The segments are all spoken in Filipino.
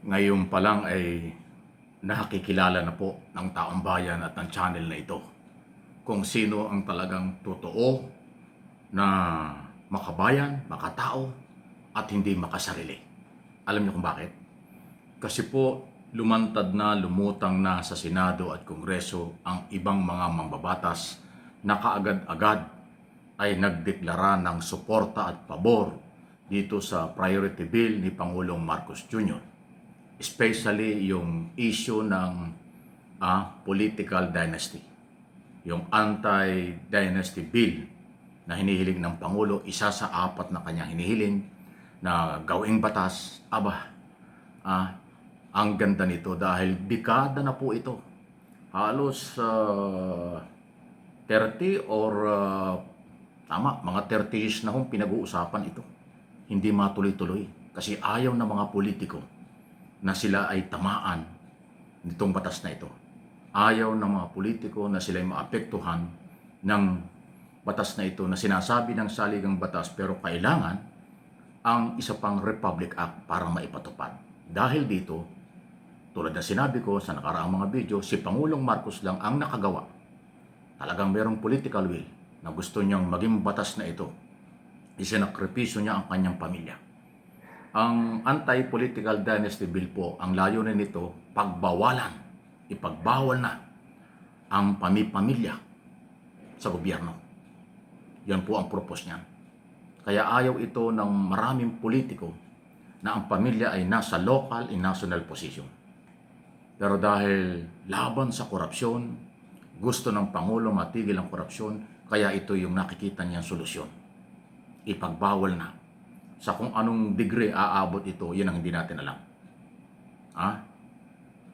Ngayon pa lang ay nakikilala na po ng taong bayan at ng channel na ito kung sino ang talagang totoo na makabayan, makatao at hindi makasarili. Alam niyo kung bakit? Kasi po lumantad na, lumutang na sa Senado at Kongreso ang ibang mga mambabatas na kaagad-agad ay nagdeklara ng suporta at pabor dito sa priority bill ni Pangulong Marcos Jr. Especially yung issue ng political dynasty. Yung anti-dynasty bill na hinihiling ng Pangulo, isa sa apat na kanyang hinihiling na gawing batas. Ang ganda nito dahil dekada na po ito. Halos 30 or mga 30 years na hong pinag-uusapan ito. Hindi matuloy-tuloy kasi ayaw ng mga politiko na sila ay tamaan nitong batas na ito. Ayaw ng mga politiko na sila ay maapektuhan ng batas na ito na sinasabi ng saligang batas pero kailangan ang isa pang Republic Act para maipatupad. Dahil dito, tulad na sinabi ko sa nakaraang mga video, si Pangulong Marcos lang ang nakagawa. Talagang merong political will na gusto niyang maging batas na ito. Isinakripisyo niya ang kanyang pamilya. Ang anti-political dynasty bill po, ang layunin nito, ipagbawal na ang pamilya sa gobyerno. Yan po ang purpose niya. Kaya ayaw ito ng maraming politiko na ang pamilya ay nasa local and national position. Pero dahil laban sa korupsyon, gusto ng Pangulo matigil ang korupsyon, kaya ito yung nakikita niyang solusyon. Ipagbawal na. Sa kung anong degree aabot ito, yun ang hindi natin alam.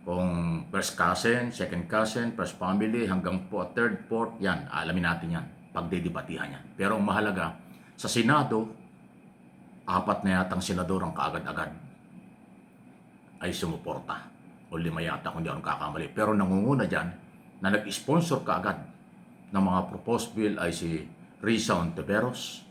Kung first cousin, second cousin, first family, hanggang po third, fourth, yan, alamin natin yan. Pagdedebatihan yan. Pero ang mahalaga, sa Senado, 4 na yatang senador ang kaagad-agad ay sumuporta. O 5 yata kung di ako kakamali. Pero nangunguna dyan na nag-sponsor kaagad ng mga proposed bill ay si Risa Hontiveros,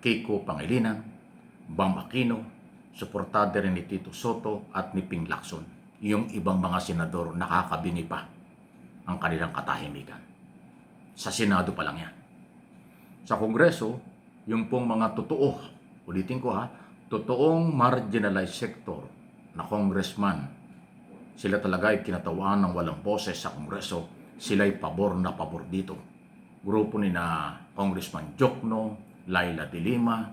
Kiko Pangilinan, Bam Aquino, suportado rin ni Tito Soto at ni Ping Lacson. Yung ibang mga senador nakakabingi pa ang kanilang katahimikan. Sa Senado pa lang yan. Sa Kongreso, yung pong mga totoo, ulitin ko totoong marginalized sector na congressman, sila talaga ay kinatawaan ng walang boses sa Kongreso, sila ay pabor na pabor dito. Grupo ni na Congressman Jokno, Laila de Lima,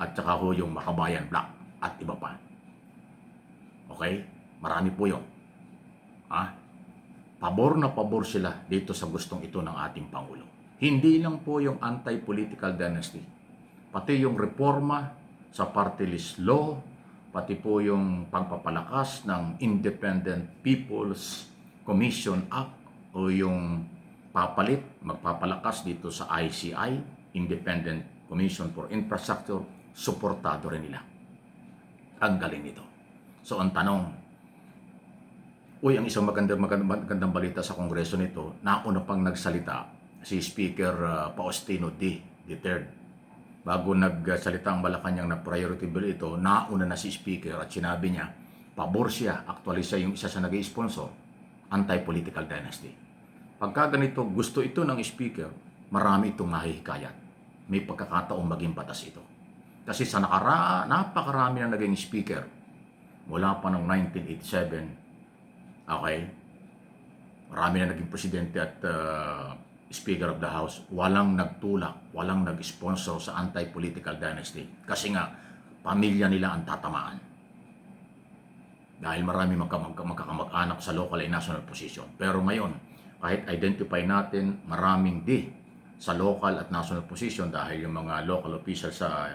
at saka ho yung Makabayan Black at iba pa. Okay? Marami po yun. Pabor na pabor sila dito sa gustong ito ng ating Pangulo. Hindi lang po yung anti-political dynasty, pati yung reforma sa party list law, pati po yung pagpapalakas ng Independent People's Commission Act o yung magpapalakas dito sa ICI, Independent Commission for Infrastructure, suportado rin nila. Ang galing nito. So ang tanong, ang isang magandang balita sa Kongreso nito, nauna pang nagsalita si Speaker Faustino D. III. Bago nagsalita ang Malacanang na priority bill ito, nauna na si Speaker at sinabi niya, pabor siya, actually siya yung isa sa nag-sponsor, anti-political dynasty. Pagka ganito, gusto ito ng Speaker, marami itong mahihikayat. May pagkakataong maging batas ito. Kasi sa napakarami na naging Speaker, mula pa noong 1987, okay, marami na naging presidente at Speaker of the House, walang nagtulak, walang nag-sponsor sa anti-political dynasty. Kasi nga, pamilya nila ang tatamaan. Dahil marami magkakamag-anak sa local and national position. Pero ngayon, kahit identify natin maraming di sa local at national position dahil yung mga local officials sa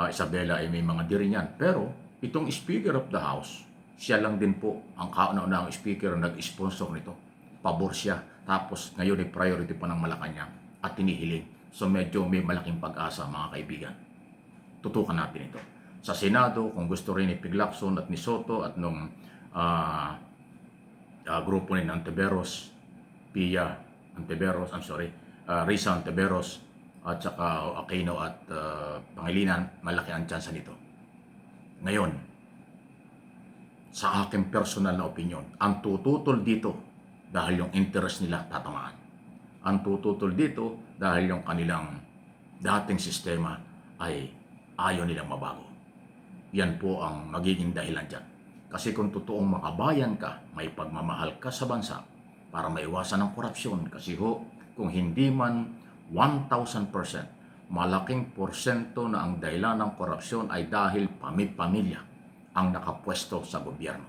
Isabela ay may mga di rin yan. Pero itong Speaker of the House, siya lang din po ang kauna-unahang speaker na nag-sponsor nito. Pabor siya. Tapos ngayon ay priority pa ng Malacanang at tinihiling. So medyo may malaking pag-asa mga kaibigan. Tutukan natin ito. Sa Senado, kung gusto rin ni Ping Lacson at ni Soto at nung grupo ni Hontiveros, Risa Hontiveros at saka Aquino at Pangilinan, malaki ang tsansa nito. Ngayon, sa aking personal na opinion, ang tututol dito dahil yung interest nila tatamaan. Ang tututol dito dahil yung kanilang dating sistema ay ayaw nilang mabago. Yan po ang magiging dahilan dyan. Kasi kung totoong makabayan ka, may pagmamahal ka sa bansa para maiwasan ang korupsyon. Kasi kung hindi man 1,000%, malaking porsyento na ang dahilan ng korupsyon ay dahil pamilya ang nakapwesto sa gobyerno.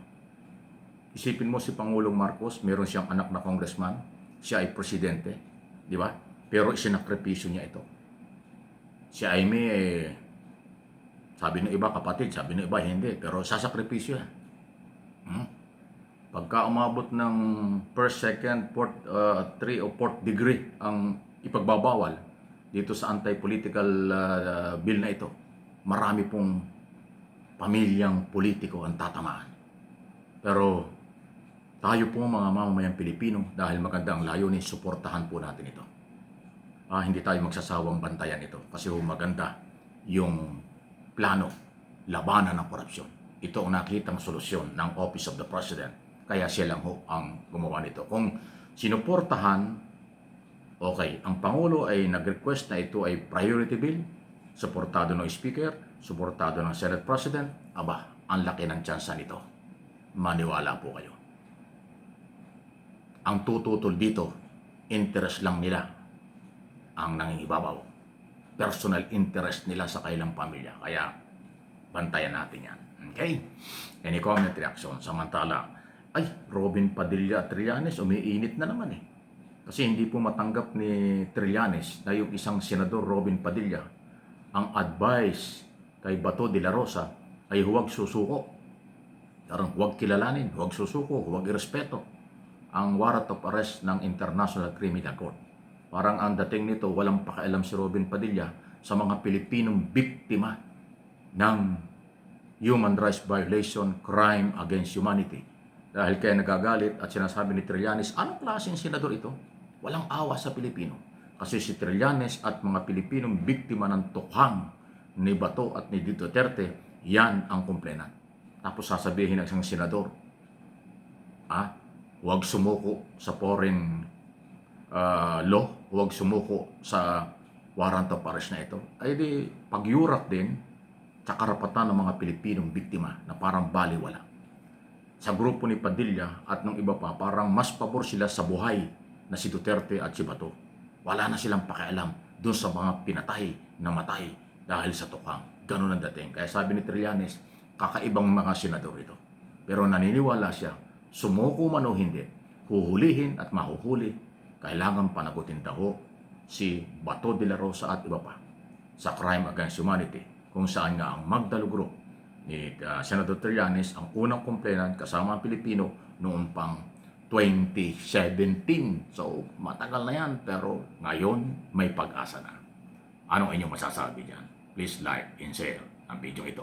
Isipin mo si Pangulong Marcos, meron siyang anak na congressman, siya ay presidente, di ba? Pero isinakripisyo niya ito. Si Aimee, sabi ng iba kapatid, sabi ng iba hindi, pero sasakripisyo yan. Pagka umabot ng first, second, fourth, 3 o 4th degree ang ipagbabawal dito sa anti-political bill na ito, marami pong pamilyang politiko ang tatamaan. Pero tayo po mga mamamayang Pilipino, dahil maganda ang layunin, suportahan po natin ito. Hindi tayo magsasawang bantayan ito kasi maganda yung plano, labanan ng korupsyon. Ito ang nakitang solusyon ng Office of the President. Kaya siya lang ang gumawa nito. Kung sinuportahan, okay, ang Pangulo ay nag-request na ito ay priority bill, suportado ng Speaker, suportado ng Senate President, ang laki ng tsansa nito. Maniwala po kayo. Ang tututol dito, interest lang nila ang nangingibabaw. Personal interest nila sa kailang pamilya. Kaya, bantayan natin yan. Okay? Any comment, reaction? Samantala, Robin Padilla at Trillanes, umiinit na naman eh. Kasi hindi po matanggap ni Trillanes na yung isang senador, Robin Padilla, ang advice kay Bato de la Rosa ay huwag susuko. Parang huwag kilalanin, huwag susuko, huwag irespeto ang warrant of arrest ng International Criminal Court. Parang ang dating nito, walang pakialam si Robin Padilla sa mga Pilipinong biktima ng human rights violation, crime against humanity. Dahil kaya nagagalit at sinasabi ni Trillanes, anong klaseng senador ito? Walang awa sa Pilipino. Kasi si Trillanes at mga Pilipinong biktima ng tukhang ni Bato at ni Duterte, yan ang komplainan. Tapos sasabihin ng isang senador, huwag sumuko sa foreign law, huwag sumuko sa warrant of arrest na ito. Ay di pagyurak din sa karapatan ng mga Pilipinong biktima na parang baliwala. Sa grupo ni Padilla at ng iba pa, parang mas pabor sila sa buhay na si Duterte at si Bato. Wala na silang pakialam doon sa mga pinatay na matay dahil sa tukang. Ganun ang dating. Kaya sabi ni Trillanes, kakaibang mga senador ito. Pero naniniwala siya, sumuko man o hindi, huhulihin at mahuhuli, kailangan panagutin daw si Bato de la Rosa at iba pa sa crime against humanity, kung saan nga ang Magdalo Group ni Senator Trillanes ang unang complainant kasama ang Pilipino noong pang 2017. So, matagal na yan, pero ngayon may pag-asa na. Anong inyong masasabi dyan? Please like and share ang video ito.